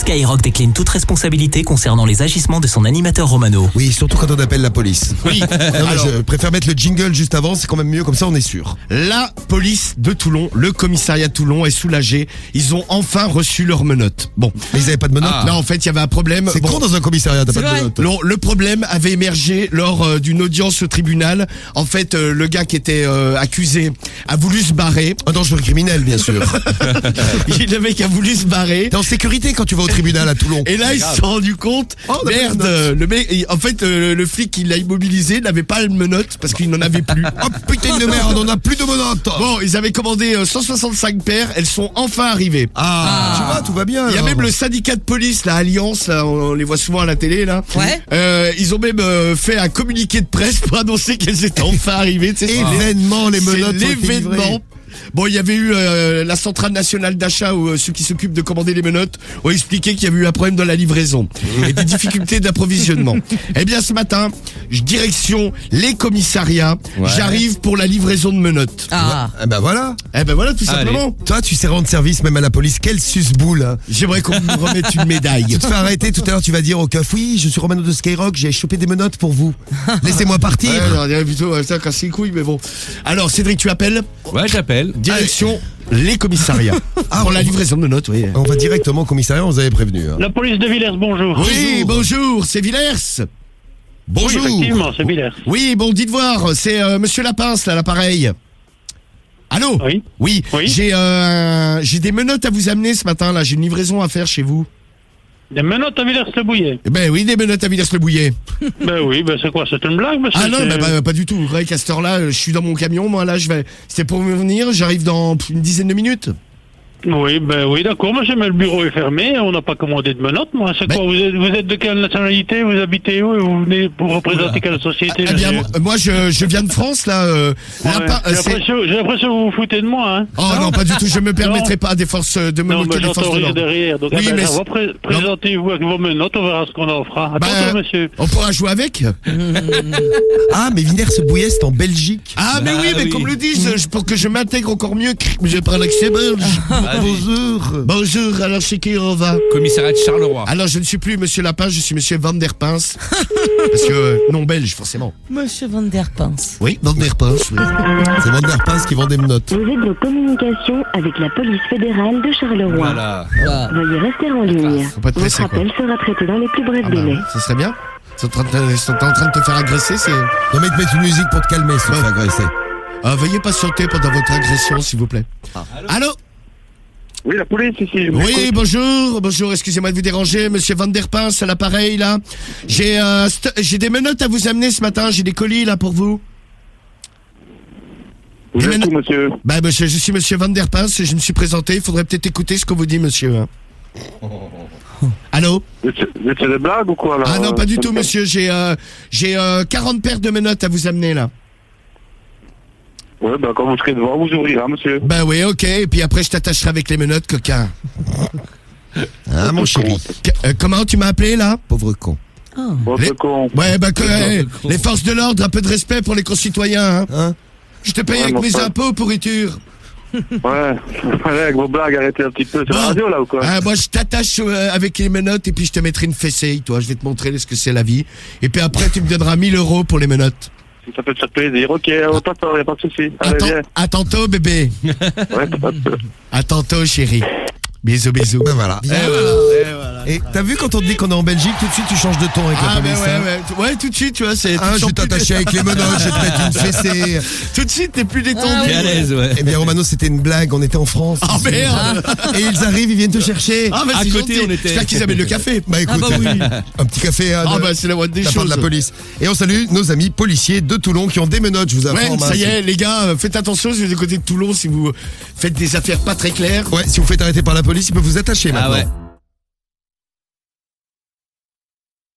Skyrock décline toute responsabilité concernant les agissements de son animateur Romano. Oui, surtout quand on appelle la police. Oui. Non, mais Alors, je préfère mettre le jingle juste avant, c'est quand même mieux, comme ça on est sûr. la police de Toulon, le commissariat de Toulon est soulagé. Ils ont enfin reçu leurs menottes. Bon. Mais ils avaient pas de menottes. Là, en fait, il y avait un problème. C'est con dans un commissariat, t'as pas de menottes. Le problème avait émergé lors d'une audience au tribunal. En fait, le gars qui était accusé a voulu se barrer. Un dangereux criminel, bien sûr. Le mec a voulu se barrer. T'es en sécurité quand tu vas au tribunal à Toulon. Et là, ils se sont rendus compte, Oh, on a merde, pas de menottes. le mec, en fait, le flic qui l'a immobilisé n'avait pas le menotte parce qu'il n'en avait plus. Oh putain de merde, on a plus de menottes. Bon, ils avaient commandé 165 paires, elles sont enfin arrivées. Tu vois, tout va bien. Il y a alors. même le syndicat de police, la Alliance, là, on les voit souvent à la télé, là. Ouais. Ils ont même fait un communiqué de presse pour annoncer qu'elles étaient enfin arrivées. Tu sais, c'est Événement, les c'est menottes. ont été livrées. l'événement. Bon, il y avait eu la centrale nationale d'achat où ceux qui s'occupent de commander les menottes ont expliqué qu'il y avait eu un problème dans la livraison et des difficultés d'approvisionnement. Eh bien, ce matin, direction les commissariats. J'arrive pour la livraison de menottes. Ah. Eh ben voilà. Eh ben voilà, tout simplement. Toi, tu sais rendre service même à la police. Quel suce-boule. Hein. J'aimerais qu'on me remette une médaille. Tu te fais arrêter tout à l'heure, tu vas dire au keuf, oui, je suis Romano de Skyrock, j'ai chopé des menottes pour vous. Laissez-moi partir. Ouais, on dirait plutôt ça casse les couilles, mais bon. Alors, Cédric, tu appelles. Ouais, j'appelle. Direction les commissariats. Pour la livraison de menottes, oui. On va directement au commissariat, on vous avait prévenu. Hein. La police de Villers, bonjour. Oui, bonjour, c'est Villers. Oui, Bonjour. effectivement, c'est Villers. Oui, bon, dites voir, c'est Monsieur Lapince, là, l'appareil. Allô? Oui. Oui, Oui. j'ai des menottes à vous amener ce matin, là, j'ai une livraison à faire chez vous. Des menottes à Villers-le-Bouillet. Eh ben oui, des menottes à Villers-le-Bouillet. Ben oui, ben c'est quoi, c'est une blague, monsieur? Ah non, c'est- ben, pas du tout. Vous voyez qu'à cette heure-là, je suis dans mon camion, moi, là, c'était pour me venir, j'arrive dans une dizaine de minutes. Oui, ben oui, d'accord, monsieur, mais le bureau est fermé, on n'a pas commandé de menottes, moi. C'est Ben- quoi, vous êtes de quelle nationalité, vous habitez où, et vous venez pour représenter quelle société? Eh bien, monsieur? moi, je viens de France, là. Ouais, Lapin- j'ai c'est- l'impression que vous vous foutez de moi, hein. Oh non, pas du tout, je me permettrai pas des forces de me Non, moquer mais des forces j'entends de rire l'ordre. derrière, donc Oui, eh ben, mais ça va, présentez-vous avec vos menottes, on verra ce qu'on en fera. Bah, Attends, monsieur. on pourra jouer avec. Ah, mais Villers-le-Bouillet, c'est en Belgique. Ah, mais Bah oui, mais oui. comme le disent, pour que je m'intègre encore mieux, je prends l'accès belge. Bonjour. Bonjour, alors chez qui on va? Commissariat de Charleroi. Alors, je ne suis plus Monsieur Lapin, je suis Monsieur Van der Pince. Parce que, non belge, forcément. Monsieur Van der Pince. Oui, Van der Pince, oui. C'est Van der Pince qui vend des menottes. Vous êtes en communication avec la police fédérale de Charleroi. Voilà. Veuillez rester en ligne. Faut pas te presser, Votre quoi. appel sera traité dans les plus brefs Ah bah, délais. ça serait bien. Ils sont en train de te faire agresser, c'est... Non, mais te mettre une musique pour te calmer, si tu te fais agresser. Veuillez patienter pendant votre agression, s'il vous plaît. Allô? Oui, la police ici. Oui, bonjour, excusez-moi de vous déranger, Monsieur Van der Pince à l'appareil, là. J'ai des menottes à vous amener ce matin, j'ai des colis, là, pour vous. Vous êtes où, monsieur? Bah, monsieur, je suis Monsieur Van der Pince, je me suis présenté, il faudrait peut-être écouter ce qu'on vous dit, monsieur. hein. Allô? Vous êtes des blagues ou quoi, là? Ah non, pas du tout, monsieur, j'ai 40 paires de menottes à vous amener, là. Ouais, ben quand vous serez devant, vous ouvrirez, monsieur. Bah oui, ok, et puis après, je t'attacherai avec les menottes, coquin. Ah, mon chéri. Comment tu m'as appelé, là? Pauvre con. Votre Les- con. Ouais, bah, les forces de l'ordre, un peu de respect pour les concitoyens, hein. Hein? Je te paye Ouais, avec mais mes enfin- impôts, pourriture. Ouais, avec vos blagues, arrêtez un petit peu. C'est Bon. la radio, là, ou quoi? Ah, moi, je t'attache avec les menottes et puis je te mettrai une fessée, toi. Je vais te montrer ce que c'est la vie. Et puis après, tu me donneras 1000 € pour les menottes. Si ça peut te faire plaisir, ok, on t'attend, y a pas de souci. Allez, viens. À tantôt, bébé. Ouais, pas de- À tantôt, chérie. Bisous, bisous. Ben voilà. Et voilà. Et t'as vu quand on te dit qu'on est en Belgique, tout de suite tu changes de ton avec Ah, la mais police. hein. ouais, tout de suite, tu vois, c'est... Ah, je vais t'attacher avec les menottes, je vais te mettre une fessée. Tout de suite, t'es plus détendu. T'es à l'aise, ouais. Eh bien, Romano, c'était une blague, on était en France. Ah, merde. Et ils arrivent, ils viennent te chercher. Ah, bah, À c'est côté, gentil. on était. J'espère qu'ils amènent le café. Bah écoute, bah oui. un petit café hein, Ah, de- bah, c'est la moindre des de la part choses. de la police. Et on salue nos amis policiers de Toulon qui ont des menottes, je vous Ouais, informe. ça y hein, est, les gars, faites attention si vous êtes du côté de Toulon, si vous faites des affaires pas très claires. Ouais, si vous faites arrêter par la police, ils peuvent vous attacher Ah maintenant. ouais.